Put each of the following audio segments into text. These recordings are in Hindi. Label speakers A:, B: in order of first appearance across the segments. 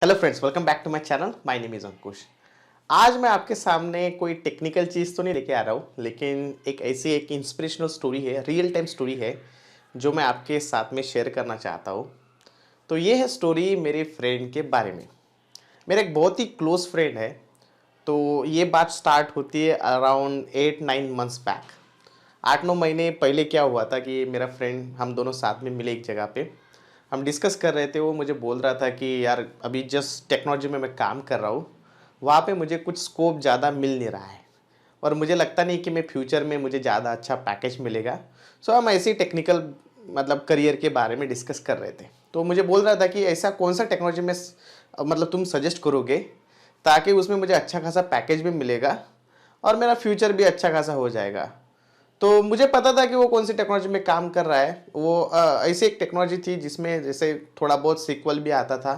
A: Hello friends, welcome back to my channel. My name is Ankush. आज मैं आपके सामने कोई टेक्निकल चीज़ तो नहीं लेके आ रहा हूँ, लेकिन एक इंस्पिरेशनल स्टोरी है, रियल टाइम स्टोरी है जो मैं आपके साथ में शेयर करना चाहता हूँ। तो ये है स्टोरी मेरे फ्रेंड के बारे में। मेरा एक बहुत ही क्लोज फ्रेंड है। तो ये बात स्टार्ट होती है अराउंड 8-9 मंथ्स बैक। 8-9 महीने पहले क्या हुआ था कि मेरा फ्रेंड, हम दोनों साथ में मिले एक जगह पे। हम डिस्कस कर रहे थे। वो मुझे बोल रहा था कि यार अभी जस्ट टेक्नोलॉजी में मैं काम कर रहा हूँ, वहाँ पे मुझे कुछ स्कोप ज़्यादा मिल नहीं रहा है और मुझे लगता नहीं कि मैं फ्यूचर में मुझे ज़्यादा अच्छा पैकेज मिलेगा। सो हम ऐसे ही टेक्निकल करियर के बारे में डिस्कस कर रहे थे। तो मुझे बोल रहा था कि ऐसा कौन सा टेक्नोलॉजी में तुम सजेस्ट करोगे ताकि उसमें मुझे अच्छा खासा पैकेज भी मिलेगा और मेरा फ्यूचर भी अच्छा खासा हो जाएगा। तो मुझे पता था कि वो कौन सी टेक्नोलॉजी में काम कर रहा है। वो ऐसी एक टेक्नोलॉजी थी जिसमें जैसे थोड़ा बहुत सीक्वल भी आता था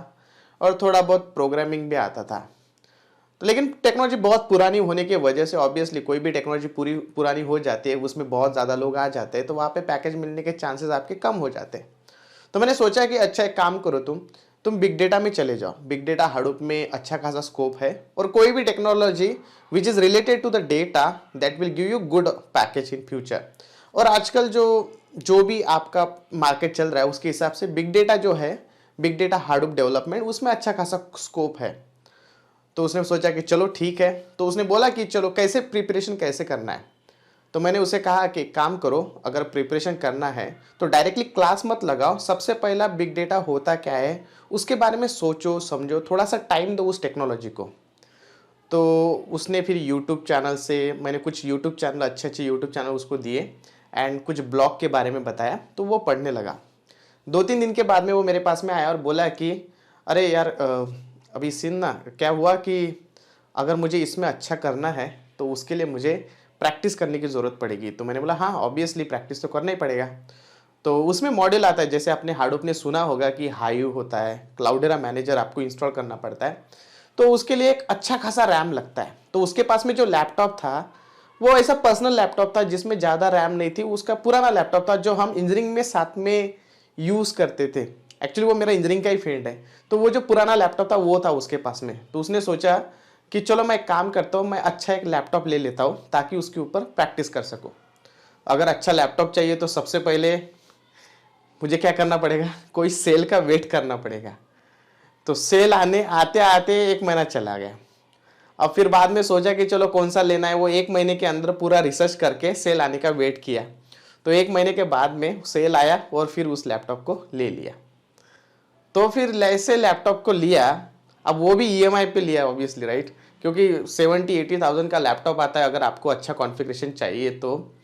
A: और थोड़ा बहुत प्रोग्रामिंग भी आता था। तो लेकिन टेक्नोलॉजी बहुत पुरानी होने की वजह से ऑब्वियसली कोई भी टेक्नोलॉजी पूरी पुरानी हो जाती है, उसमें बहुत ज़्यादा लोग आ जाते हैं, तो वहाँ पे पैकेज मिलने के चांसेस आपके कम हो जाते हैं। तो मैंने सोचा कि अच्छा एक काम करो, तुम बिग डेटा में चले जाओ। बिग डेटा हडूप में अच्छा खासा स्कोप है और कोई भी technology which is related to the data that will give you good package in future. और आजकल जो जो भी आपका मार्केट चल रहा है उसके हिसाब से बिग डेटा जो है, बिग डेटा हार्डवुड डेवलपमेंट, उसमें अच्छा खासा स्कोप है। तो उसने सोचा कि चलो ठीक है। तो उसने बोला कि चलो कैसे प्रिपरेशन कैसे करना है। तो मैंने उसे कहा कि काम करो, अगर प्रिपरेशन करना है तो डायरेक्टली क्लास मत लगाओ। सबसे पहला बिग डेटा होता क्या है उसके बारे में सोचो समझो, थोड़ा सा टाइम दो उस टेक्नोलॉजी को। तो उसने फिर यूट्यूब चैनल से, मैंने कुछ यूट्यूब चैनल, अच्छे अच्छे यूट्यूब चैनल उसको दिए एंड कुछ ब्लॉग के बारे में बताया, तो वो पढ़ने लगा। 2-3 दिन के बाद में वो मेरे पास में आया और बोला कि अरे यार अभी सीन ना क्या हुआ कि अगर मुझे इसमें अच्छा करना है तो उसके लिए मुझे प्रैक्टिस करने की ज़रूरत पड़ेगी। तो मैंने बोला हाँ ऑब्वियसली प्रैक्टिस तो करना ही पड़ेगा। तो उसमें मॉडल आता है, जैसे आपने हार्डवुड ने सुना होगा कि हायू होता है, क्लाउडेरा मैनेजर आपको इंस्टॉल करना पड़ता है। तो उसके लिए एक अच्छा खासा रैम लगता है। तो उसके पास में जो लैपटॉप था वो ऐसा पर्सनल लैपटॉप था जिसमें ज़्यादा रैम नहीं थी। उसका पुराना लैपटॉप था जो हम इंजीनियरिंग में साथ में यूज़ करते थे। एक्चुअली वो मेरा इंजीनियरिंग का ही फील्ड है। तो वो जो पुराना लैपटॉप था वो था उसके पास में। तो उसने सोचा कि चलो मैं एक काम करता हूँ, मैं अच्छा एक लैपटॉप ले लेता हूँ ताकि उसके ऊपर प्रैक्टिस कर सकूँ। अगर अच्छा लैपटॉप चाहिए तो सबसे पहले मुझे क्या करना पड़ेगा, कोई सेल का वेट करना पड़ेगा। तो सेल आने आते आते 1 महीना चला गया। अब फिर बाद में सोचा कि चलो कौन सा लेना है। वो 1 महीने के अंदर पूरा रिसर्च करके सेल आने का वेट किया। तो 1 महीने के बाद में सेल आया और फिर उस लैपटॉप को ले लिया। तो फिर ऐसे लैपटॉप को लिया। अब वो भी ईएमआई पे लिया ऑब्वियसली, राइट, क्योंकि 70-80 थाउजेंड का लैपटॉप आता है अगर आपको अच्छा कॉन्फ़िगरेशन चाहिए तो।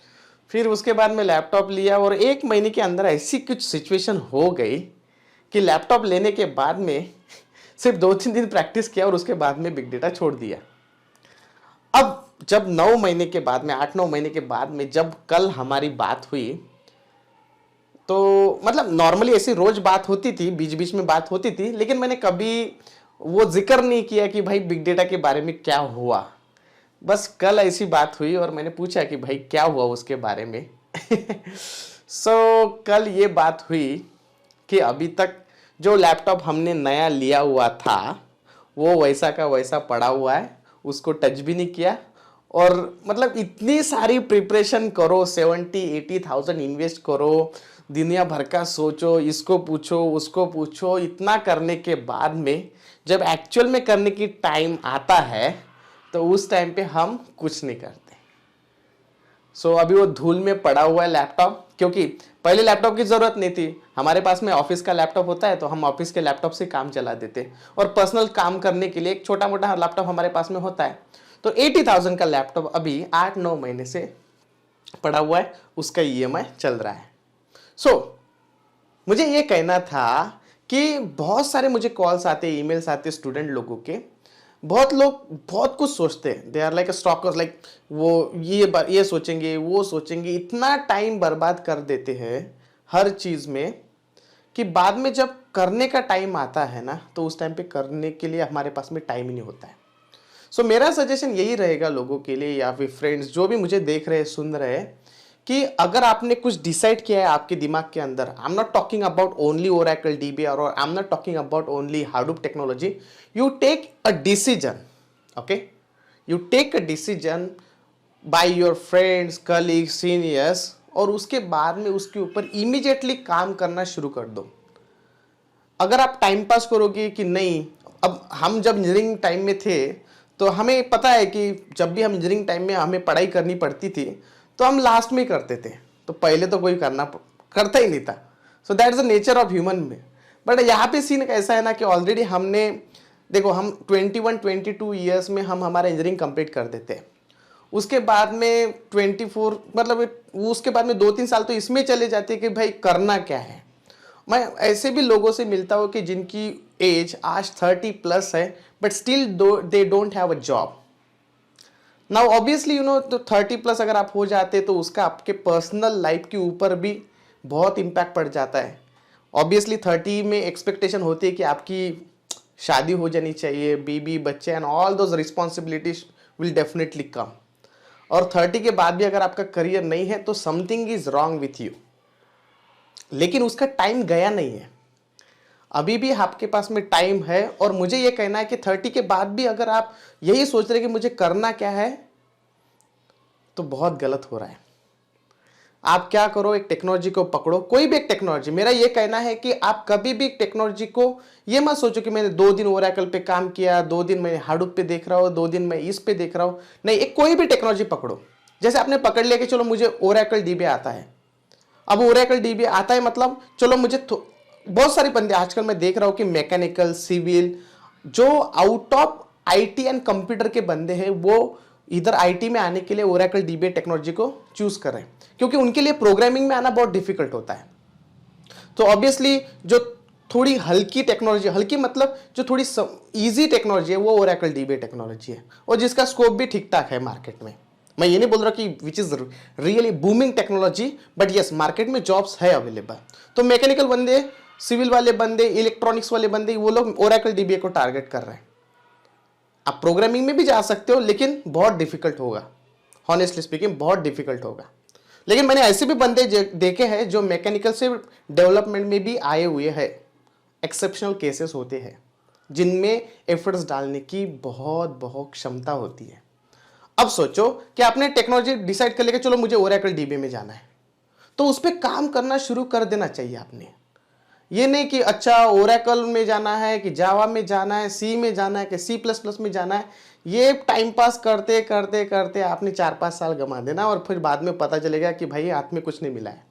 A: फिर उसके बाद में लैपटॉप लिया और 1 महीने के अंदर ऐसी कुछ सिचुएशन हो गई कि लैपटॉप लेने के बाद में सिर्फ 2-3 दिन प्रैक्टिस किया और उसके बाद में बिग डेटा छोड़ दिया। अब जब 9 महीने के बाद में, 8-9 महीने के बाद में जब कल हमारी बात हुई, तो नॉर्मली ऐसी रोज बात होती थी, बीच बीच में बात होती थी, लेकिन मैंने कभी वो जिक्र नहीं किया कि भाई बिग डेटा के बारे में क्या हुआ। बस कल ऐसी बात हुई और मैंने पूछा कि भाई क्या हुआ उसके बारे में। कल ये बात हुई कि अभी तक जो लैपटॉप हमने नया लिया हुआ था वो वैसा का वैसा पड़ा हुआ है, उसको टच भी नहीं किया। और इतनी सारी प्रिपरेशन करो, 70-80 थाउजेंड इन्वेस्ट करो, दुनिया भर का सोचो, इसको पूछो उसको पूछो, इतना करने के बाद में जब एक्चुअल में करने की टाइम आता है तो उस टाइम पे हम कुछ नहीं करते। अभी वो धूल में पड़ा हुआ है लैपटॉप, क्योंकि पहले लैपटॉप की जरूरत नहीं थी। हमारे पास में ऑफिस का लैपटॉप होता है तो हम ऑफिस के लैपटॉप से काम चला देते, और पर्सनल काम करने के लिए एक छोटा मोटा लैपटॉप हमारे पास में होता है। तो 80,000 का लैपटॉप अभी 8-9 महीने से पड़ा हुआ है, उसका ईएमआई चल रहा है। मुझे ये कहना था कि बहुत सारे मुझे कॉल्स आते, ईमेल्स आते स्टूडेंट लोगों के। बहुत लोग बहुत कुछ सोचते हैं, they are like a stalkers, like वो ये सोचेंगे वो सोचेंगे, इतना टाइम बर्बाद कर देते हैं हर चीज़ में कि बाद में जब करने का टाइम आता है ना तो उस टाइम पे करने के लिए हमारे पास में टाइम ही नहीं होता है। मेरा सजेशन यही रहेगा लोगों के लिए, या फिर फ्रेंड्स जो भी मुझे देख रहे हैं सुन रहे हैं, कि अगर आपने कुछ डिसाइड किया है आपके दिमाग के अंदर, I am not talking about only Oracle DB और I am not talking about only Hadoop technology, you take a decision, okay, you take a decision by your friends, colleagues, seniors, और उसके बाद में उसके ऊपर इमीडिएटली काम करना शुरू कर दो। अगर आप टाइम पास करोगे कि नहीं, अब हम जब इंजीनियरिंग टाइम में थे तो हमें पता है कि जब भी हम इंजीनियरिंग टाइम में हमें पढ़ाई करनी पड़ती थी तो हम लास्ट में करते थे, तो पहले तो कोई करता ही नहीं था। So that is the nature of human में। बट यहाँ पे सीन ऐसा है ना कि ऑलरेडी हमने, देखो, हम 21-22 ईयर्स में हम हमारा इंजीनियरिंग कंप्लीट कर देते हैं। उसके बाद में 24, मतलब उसके बाद में 2-3 साल तो इसमें चले जाते हैं कि भाई करना क्या है। मैं ऐसे भी लोगों से मिलता हूँ कि जिनकी एज आज 30+ है but still they don't have a job. Now obviously you know, तो 30+ अगर आप हो जाते तो उसका आपके पर्सनल लाइफ के ऊपर भी बहुत इम्पैक्ट पड़ जाता है। ऑब्वियसली 30 में एक्सपेक्टेशन होती है कि आपकी शादी हो जानी चाहिए, बीबी बच्चे and all those responsibilities will definitely come. और 30 के बाद भी अगर आपका करियर नहीं है तो something is wrong with you. लेकिन उसका टाइम गया नहीं है, अभी भी आपके पास में टाइम है। और मुझे ये कहना है कि 30 के बाद भी अगर आप यही सोच रहे कि मुझे करना क्या है, तो बहुत गलत हो रहा है। आप क्या करो, एक टेक्नोलॉजी को पकड़ो, कोई भी एक टेक्नोलॉजी। मेरा ये कहना है कि आप कभी भी टेक्नोलॉजी को ये मत सोचो कि मैंने 2 दिन ओरेकल पे काम किया, 2 दिन मैं हाडूप पे देख रहा हूँ, 2 दिन मैं इस पे देख रहा हूँ। नहीं, एक कोई भी टेक्नोलॉजी पकड़ो। जैसे आपने पकड़ लिया कि चलो मुझे ओरेकल डीबी आता है, अब ओरेकल डीबी आता है मतलब चलो मुझे बहुत सारे बंदे आजकल मैं देख रहा हूँ कि मैकेनिकल, सिविल, जो out of IT and computer के बंदे हैं, वो इधर आईटी में आने के लिए ओरेकल डीबी टेक्नोलॉजी को चूज कर रहे हैं, क्योंकि उनके लिए प्रोग्रामिंग में आना बहुत डिफिकल्ट होता है। तो ऑब्वियसली जो थोड़ी हल्की टेक्नोलॉजी, हल्की मतलब जो थोड़ी इजी टेक्नोलॉजी है, वो ओरेकल डीबी टेक्नोलॉजी है, और जिसका स्कोप भी ठीक ठाक है मार्केट में। मैं ये नहीं बोल रहा कि विच is really booming technology, but yes, market में जॉब्स है अवेलेबल। तो मैकेनिकल बंदे, सिविल वाले बंदे, इलेक्ट्रॉनिक्स वाले बंदे, वो लोग ओरेकल डीबी को टारगेट कर रहे हैं। आप प्रोग्रामिंग में भी जा सकते हो, लेकिन बहुत डिफिकल्ट होगा, हॉनेस्टली स्पीकिंग बहुत डिफिकल्ट होगा। लेकिन मैंने ऐसे भी बंदे देखे हैं जो मैकेनिकल से डेवलपमेंट में भी आए हुए हैं। एक्सेप्शनल केसेस होते हैं जिनमें एफर्ट्स डालने की बहुत बहुत क्षमता होती है। अब सोचो कि आपने टेक्नोलॉजी डिसाइड कर लिया कि चलो मुझे ओरेकल डीबी में जाना है, तो उस पर काम करना शुरू कर देना चाहिए आपने। ये नहीं कि अच्छा ओरेकल में जाना है कि जावा में जाना है, सी में जाना है कि C++ में जाना है। ये टाइम पास करते करते करते आपने 4-5 साल गंवा देना, और फिर बाद में पता चलेगा कि भाई हाथ में कुछ नहीं मिला है।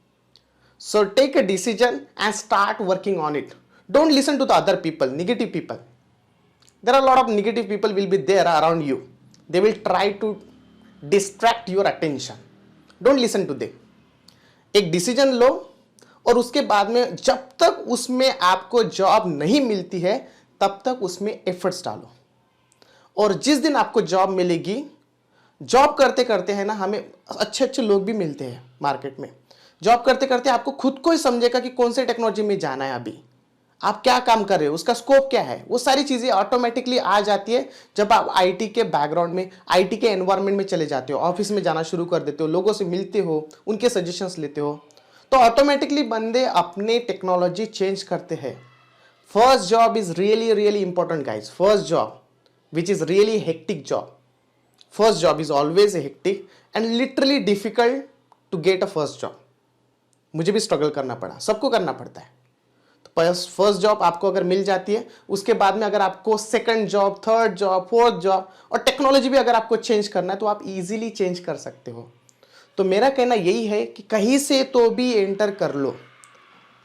A: So take a decision and start working on it. Don't listen to the other people, negative people. There are lot of negative people will be there around you, they will try to distract your attention. Don't listen to they. एक डिसीजन लो, और उसके बाद में जब तक उसमें आपको जॉब नहीं मिलती है तब तक उसमें एफर्ट्स डालो। और जिस दिन आपको जॉब मिलेगी, जॉब करते करते है ना, हमें अच्छे अच्छे लोग भी मिलते हैं मार्केट में। जॉब करते करते आपको खुद को ही समझेगा कि कौन से टेक्नोलॉजी में जाना है, अभी आप क्या काम कर रहे हो, उसका स्कोप क्या है, वो सारी चीजें ऑटोमेटिकली आ जाती है जब आप आईटी के बैकग्राउंड में, आईटी के एनवायरनमेंट में चले जाते हो, ऑफिस में जाना शुरू कर देते हो, लोगों से मिलते हो, उनके सजेशंस लेते हो, तो ऑटोमेटिकली बंदे अपने टेक्नोलॉजी चेंज करते हैं। First job is really really important guys. First job which is really hectic job, first job is always a hectic and literally difficult to get a first job. मुझे भी स्ट्रगल करना पड़ा, सबको करना पड़ता है। तो फर्स्ट जॉब आपको अगर मिल जाती है, उसके बाद में अगर आपको second job, third job, fourth job, और टेक्नोलॉजी भी अगर आपको चेंज करना है तो आप इजीली चेंज कर सकते हो। तो मेरा कहना यही है कि कहीं से तो भी एंटर कर लो,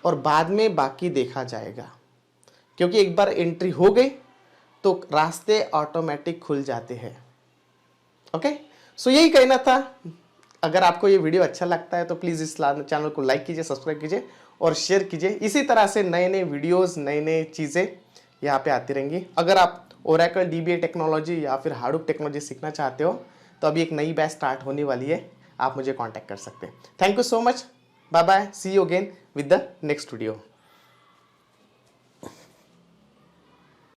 A: और बाद में बाकी देखा जाएगा, क्योंकि एक बार एंट्री हो गई तो रास्ते ऑटोमेटिक खुल जाते हैं। ओके, सो यही कहना था। अगर आपको ये वीडियो अच्छा लगता है तो प्लीज़ इस चैनल को लाइक कीजिए, सब्सक्राइब कीजिए और शेयर कीजिए। इसी तरह से नए नए वीडियोस, नए नए चीज़ें यहाँ पे आती रहेंगी। अगर आप ओरेकल डीबी टेक्नोलॉजी या फिर हाडूप टेक्नोलॉजी सीखना चाहते हो तो अभी एक नई बैच स्टार्ट होने वाली है, आप मुझे कांटेक्ट कर सकते हैं। Thank you so much, bye bye, see you again with the next video.